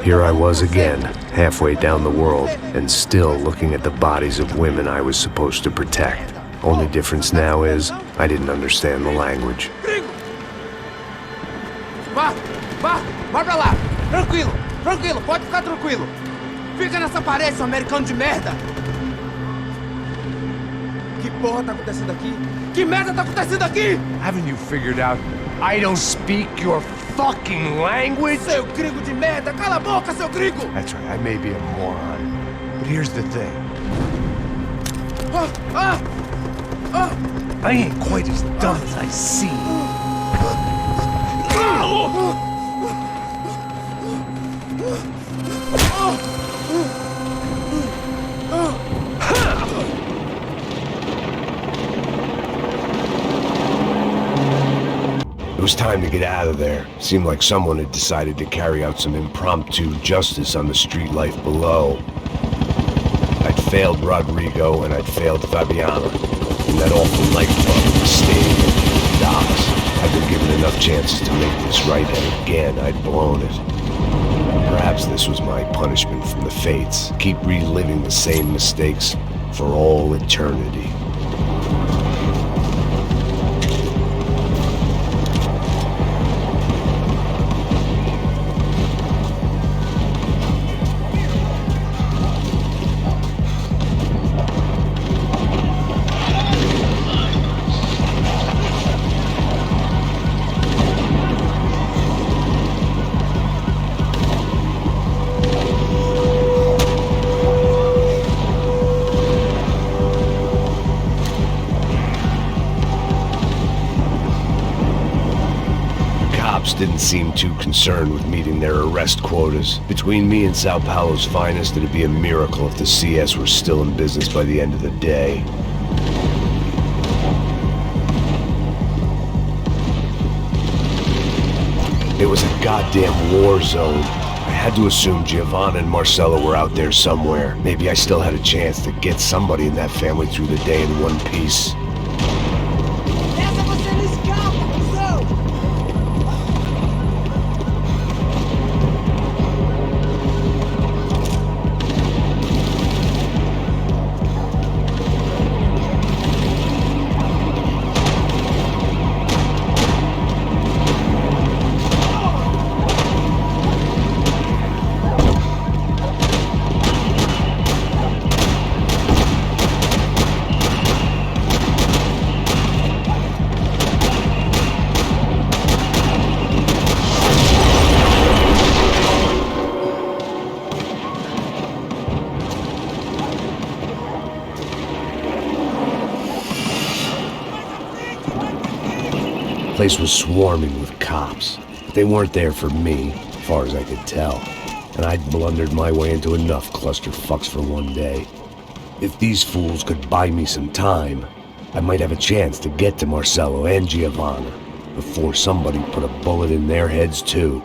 Here I was again, halfway down the world, and still looking at the bodies of women I was supposed to protect. Only difference now is, I didn't understand the language. Vai pra lá! Tranquilo, pode ficar tranquilo! Fica nessa parede, seu americano de merda! Que porra tá acontecendo aqui? Que merda tá acontecendo aqui? Haven't you figured out I don't speak your fucking language? Seu gringo de merda! Cala a boca, seu gringo! That's right, I may be a moron, but here's the thing. I ain't quite as dumb as I seem. It was time to get out of there. Seemed like someone had decided to carry out some impromptu justice on the street life below. I'd failed Rodrigo and I'd failed Fabiana. In that awful nightclub, the stadium, the docks. I'd been given enough chances to make this right, and again I'd blown it. Perhaps this was my punishment from the fates. Keep reliving the same mistakes for all eternity. Didn't seem too concerned with meeting their arrest quotas. Between me and Сан-Паулу's finest, it'd be a miracle if the CS were still in business by the end of the day. It was a goddamn war zone. I had to assume Giovanna and Marcelo were out there somewhere. Maybe I still had a chance to get somebody in that family through the day in one piece. The place was swarming with cops, but they weren't there for me, as far as I could tell, and I'd blundered my way into enough clusterfucks for one day. If these fools could buy me some time, I might have a chance to get to Marcelo and Giovanna before somebody put a bullet in their heads too.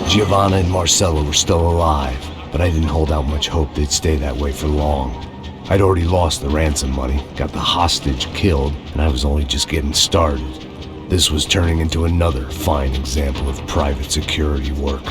Giovanna and Marcelo were still alive, but I didn't hold out much hope they'd stay that way for long. I'd already lost the ransom money, got the hostage killed, and I was only just getting started. This was turning into another fine example of private security work.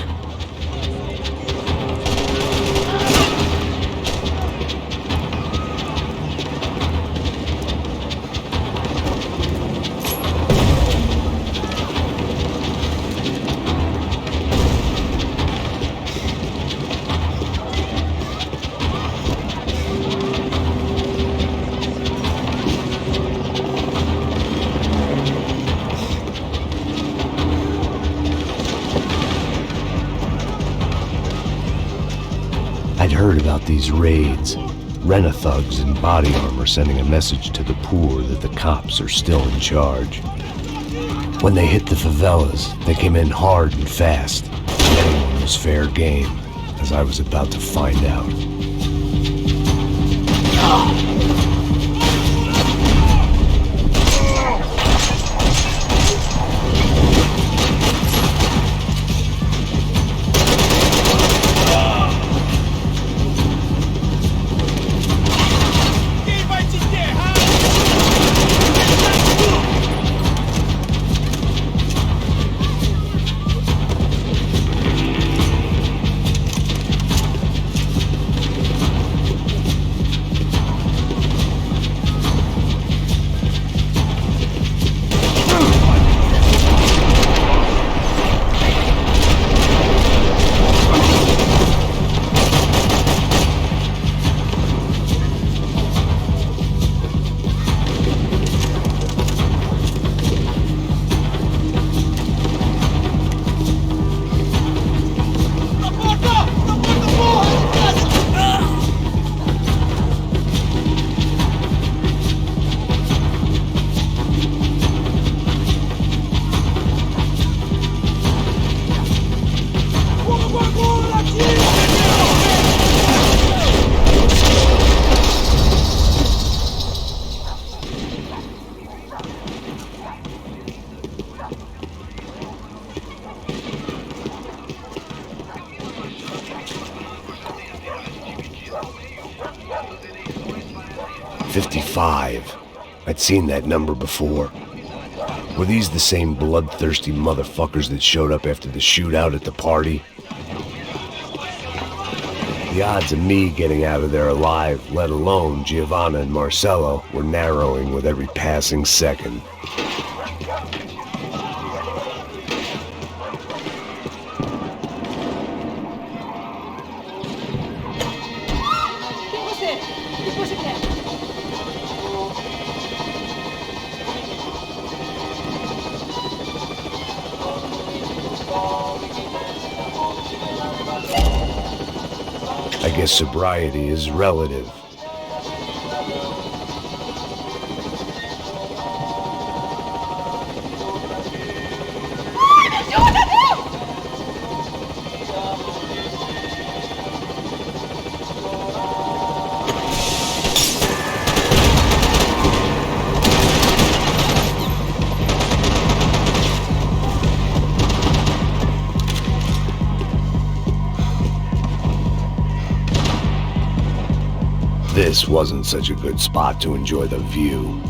I'd heard about these raids. Rent-a-thugs in body armor sending a message to the poor that the cops are still in charge. When they hit the favelas, they came in hard and fast. Anyone was fair game, as I was about to find out. I'd seen that number before. Were these the same bloodthirsty motherfuckers that showed up after the shootout at the party? The odds of me getting out of there alive, let alone Giovanna and Marcello, were narrowing with every passing second. I guess sobriety is relative. This wasn't such a good spot to enjoy the view.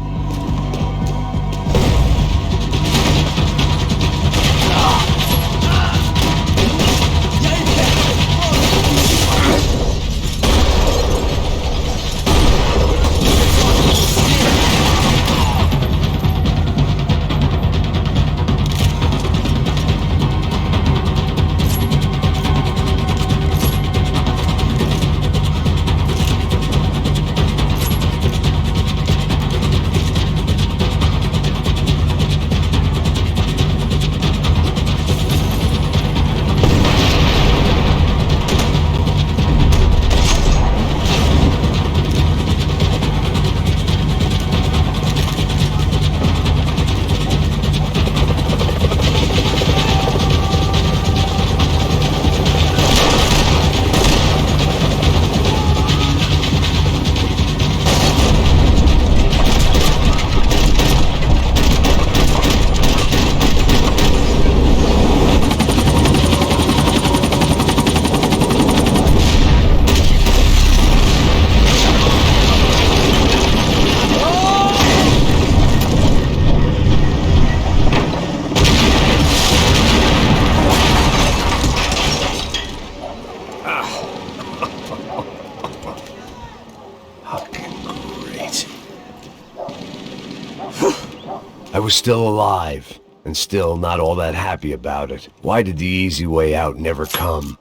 I was still alive, and still not all that happy about it. Why did the easy way out never come?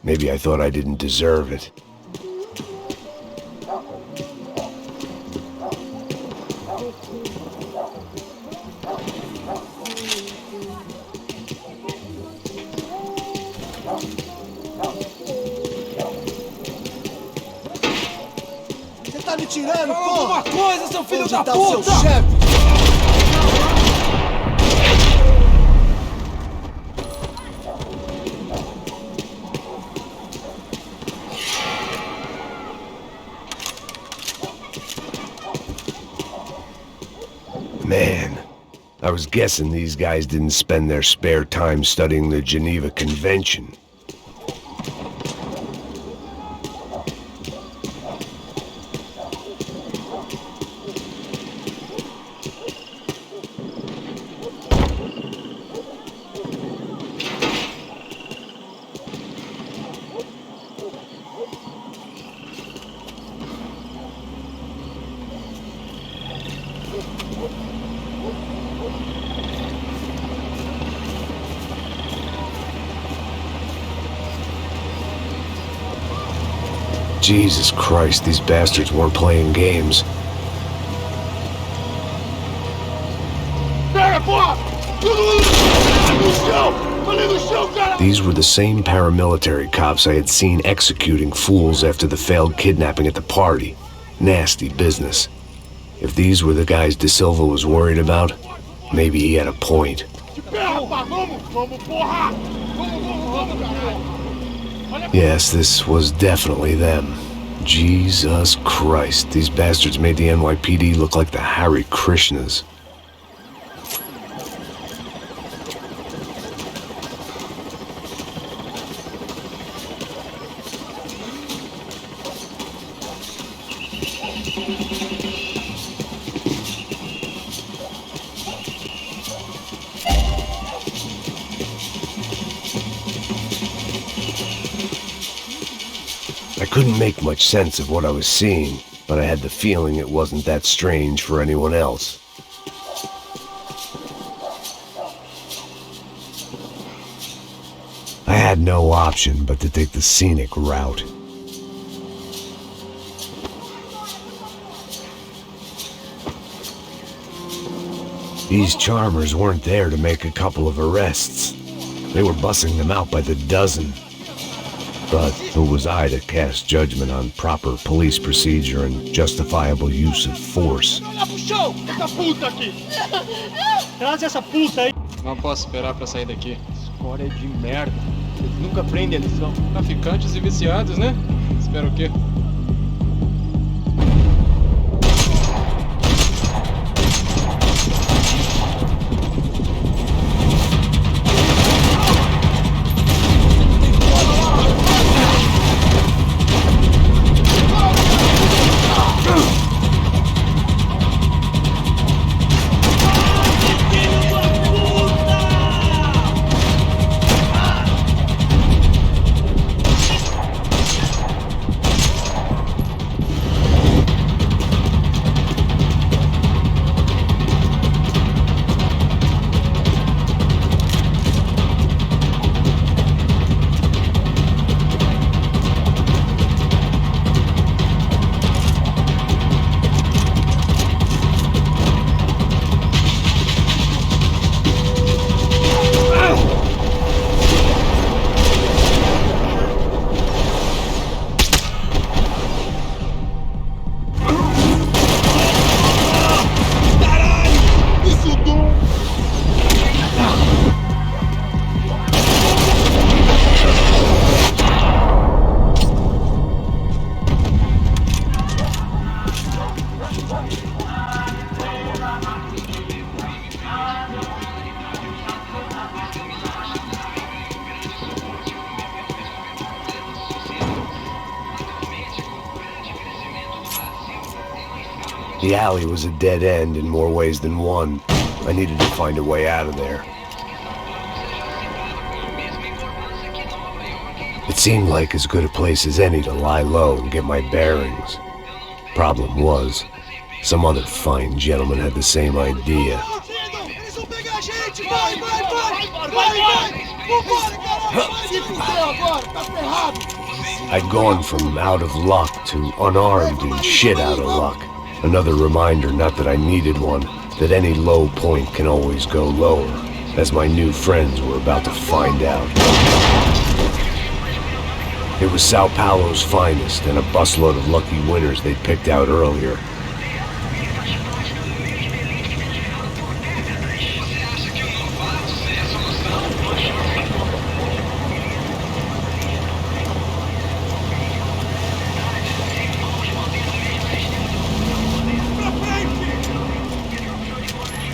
Maybe I thought I didn't deserve it. tá me tirando, Fala porra! alguma coisa, seu filho Onde da tá o seu puta! chefe? Man, I was guessing these guys didn't spend their spare time studying the Geneva Convention. Jesus Christ, these bastards weren't playing games. These were the same paramilitary cops I had seen executing fools after the failed kidnapping at the party. Nasty business. If these were the guys De Silva was worried about, maybe he had a point. Yes, this was definitely them. Jesus Christ, these bastards made the NYPD look like the Hare Krishnas. I couldn't make much sense of what I was seeing, but I had the feeling it wasn't that strange for anyone else. I had no option but to take the scenic route. These charmers weren't there to make a couple of arrests. They were bussing them out by the dozen. But who was I to cast judgment on proper police procedure and justifiable use of force? Traz essa puta aí. Não posso esperar pra sair daqui. Escória de merda. Eles nunca aprendem a lição. Traficantes e viciados, né? Espera o quê? The alley was a dead end in more ways than one. I needed to find a way out of there. It seemed like as good a place as any to lie low and get my bearings. Problem was, some other fine gentleman had the same idea. I'd gone from out of luck to unarmed and shit out of luck. Another reminder, not that I needed one, that any low point can always go lower, as my new friends were about to find out. It was Сан-Paulu's finest and a busload of lucky winners they'd picked out earlier.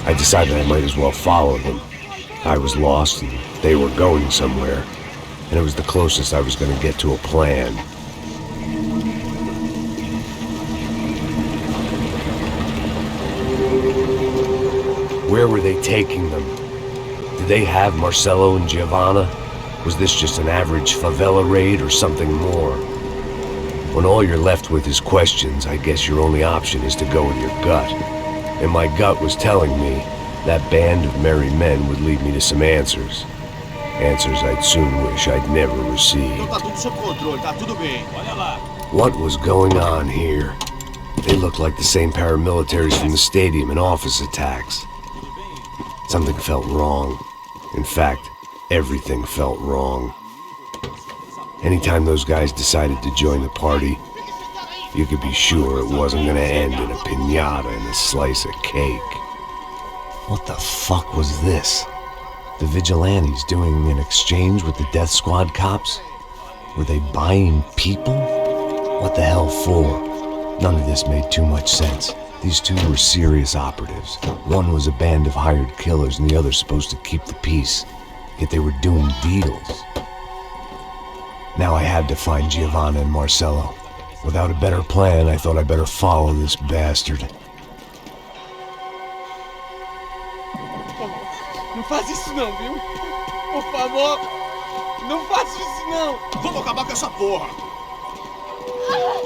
I decided I might as well follow them. I was lost and they were going somewhere, and it was the closest I was going to get to a plan. Where were they taking them? Did they have Marcelo and Giovanna? Was this just an average favela raid or something more? When all you're left with is questions, I guess your only option is to go with your gut. And my gut was telling me that band of merry men would lead me to some answers. Answers I'd soon wish I'd never received. What was going on here? They looked like the same paramilitaries from the stadium in office attacks. Something felt wrong. In fact, everything felt wrong. Anytime those guys decided to join the party, you could be sure it wasn't gonna end in a piñata and a slice of cake. What the fuck was this? The vigilantes doing an exchange with the death squad cops? Were they buying people? What the hell for? None of this made too much sense. These two were serious operatives. One was a band of hired killers and the other supposed to keep the peace. Yet they were doing deals. Now I had to find Giovanna and Marcelo. Without a better plan, I thought I'd better follow this bastard. Não faz isso não, viu? Por favor, não faça isso não. Vamos acabar com essa porra.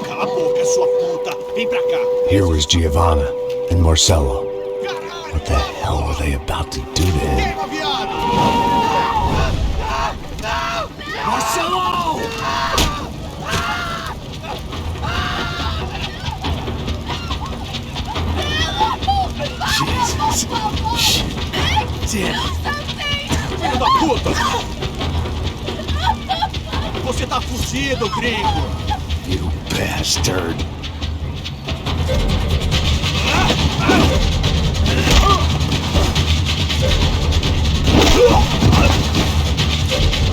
Cala a boca, sua puta. Vem pra cá. Here was Giovanna and Marcelo. What the hell were they about to do to him? Queima, viado. Marcelo! Jesus. Shit. Filho da puta! Você tá fugido, gringo! You bastard.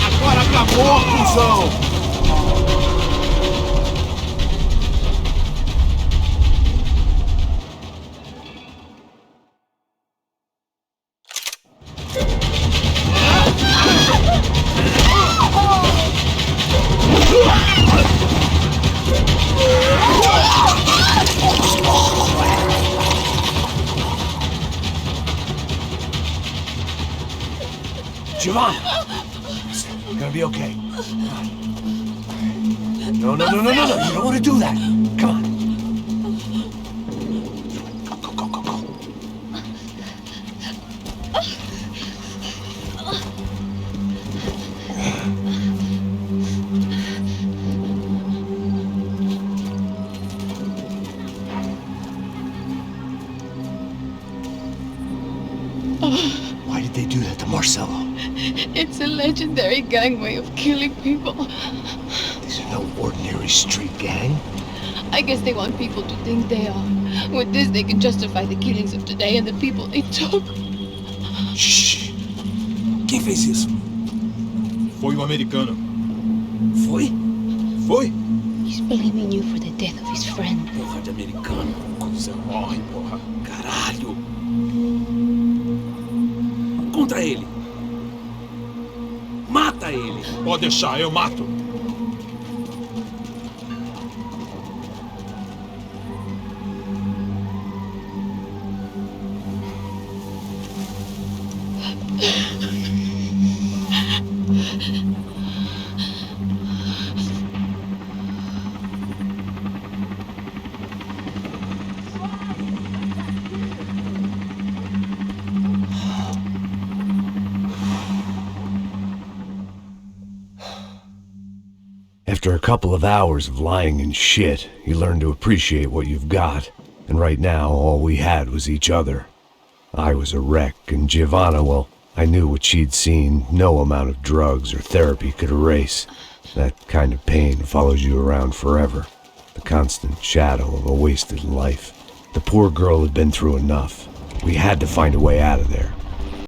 Agora acabou, cuzão! Giovanna! You're gonna be okay. No. You don't want to do that. Come on. Go. Why did they do that to Marcelo? It's a legendary gang way of killing people. These are no ordinary street gang. I guess they want people to think they are. With this, they can justify the killings of today and the people they took. Shh! Quem fez isso? Foi americano. Foi? He's blaming you for the death of his friend. Porra de americano. Quando você morre, porra. Caralho! Contra ele! Mata ele! Pode deixar, eu mato! After a couple of hours of lying in shit, you learn to appreciate what you've got. And right now, all we had was each other. I was a wreck, and Giovanna, well, I knew what she'd seen no amount of drugs or therapy could erase. That kind of pain follows you around forever. The constant shadow of a wasted life. The poor girl had been through enough. We had to find a way out of there.